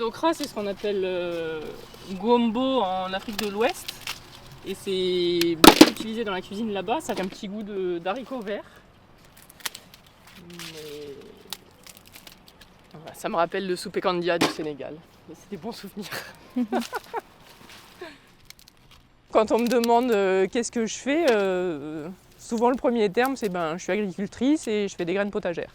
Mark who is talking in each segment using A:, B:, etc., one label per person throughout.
A: okra, c'est ce qu'on appelle gombo en Afrique de l'Ouest. Et c'est beaucoup utilisé dans la cuisine là-bas. Ça a un petit goût d'haricots verts. Mais... Voilà, ça me rappelle le soupé kandia du Sénégal. Mais c'est des bons souvenirs. Quand on me demande qu'est-ce que je fais, souvent le premier terme c'est je suis agricultrice et je fais des graines potagères.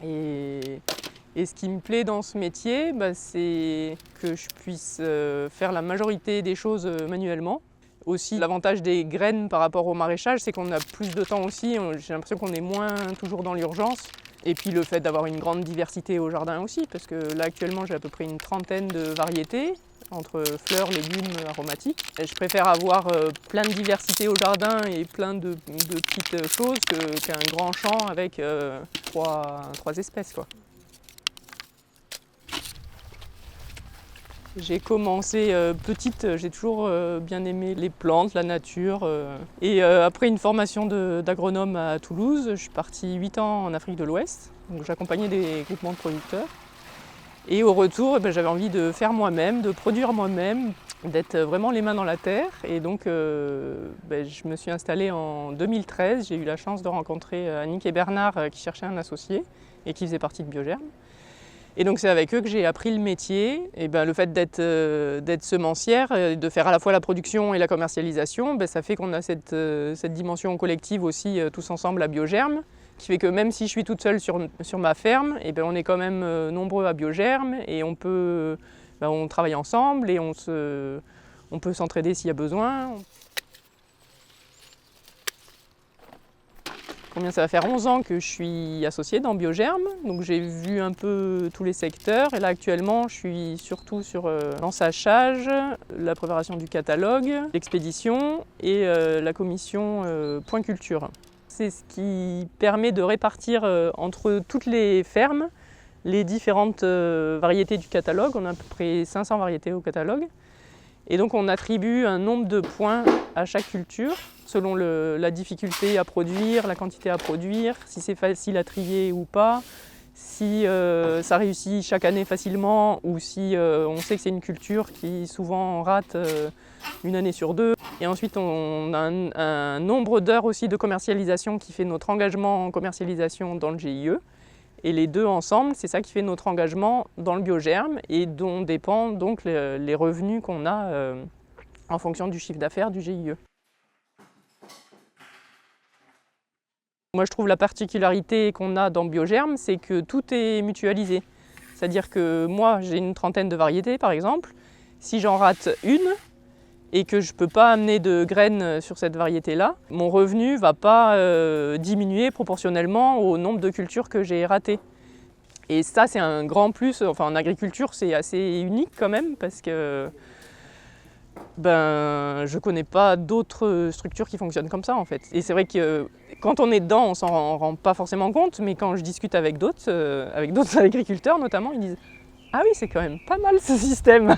A: Et ce qui me plaît dans ce métier, c'est que je puisse faire la majorité des choses manuellement. Aussi, l'avantage des graines par rapport au maraîchage, c'est qu'on a plus de temps aussi. J'ai l'impression qu'on est moins toujours dans l'urgence. Et puis le fait d'avoir une grande diversité au jardin aussi, parce que là actuellement j'ai à peu près une trentaine de variétés, entre fleurs, légumes, aromatiques. Et je préfère avoir plein de diversité au jardin et plein de petites choses qu'un grand champ avec trois espèces, quoi. J'ai commencé petite, j'ai toujours bien aimé les plantes, la nature. Et après une formation d'agronome à Toulouse, je suis partie 8 ans en Afrique de l'Ouest. J'accompagnais des groupements de producteurs. Et au retour, j'avais envie de faire moi-même, de produire moi-même, d'être vraiment les mains dans la terre. Et donc je me suis installée en 2013. J'ai eu la chance de rencontrer Annick et Bernard qui cherchaient un associé et qui faisaient partie de Biogerm. Et donc c'est avec eux que j'ai appris le métier. Et le fait d'être semencière, de faire à la fois la production et la commercialisation, ça fait qu'on a cette dimension collective aussi tous ensemble à Biogerm, qui fait que même si je suis toute seule sur ma ferme, on est quand même nombreux à Biogerm et on travaille ensemble et on peut s'entraider s'il y a besoin. Ça va faire 11 ans que je suis associée dans Biogerm, donc j'ai vu un peu tous les secteurs. Et là actuellement, je suis surtout sur l'ensachage, la préparation du catalogue, l'expédition et la commission point culture. C'est ce qui permet de répartir entre toutes les fermes les différentes variétés du catalogue. On a à peu près 500 variétés au catalogue. Et donc on attribue un nombre de points à chaque culture, selon la difficulté à produire, la quantité à produire, si c'est facile à trier ou pas, si ça réussit chaque année facilement ou si on sait que c'est une culture qui souvent rate une année sur deux. Et ensuite on a un nombre d'heures aussi de commercialisation qui fait notre engagement en commercialisation dans le GIE. Et les deux ensemble, c'est ça qui fait notre engagement dans le Biogerm et dont dépendent donc les revenus qu'on a en fonction du chiffre d'affaires du GIE. Moi, je trouve la particularité qu'on a dans Biogerm, c'est que tout est mutualisé. C'est-à-dire que moi, j'ai une trentaine de variétés, par exemple. Si j'en rate une et que je ne peux pas amener de graines sur cette variété-là, mon revenu ne va pas diminuer proportionnellement au nombre de cultures que j'ai ratées. Et ça, c'est un grand plus. Enfin, en agriculture, c'est assez unique quand même, parce que je ne connais pas d'autres structures qui fonctionnent comme ça, en fait. Et c'est vrai que quand on est dedans, on ne s'en rend pas forcément compte, mais quand je discute avec d'autres agriculteurs notamment, ils disent « Ah oui, c'est quand même pas mal ce système !»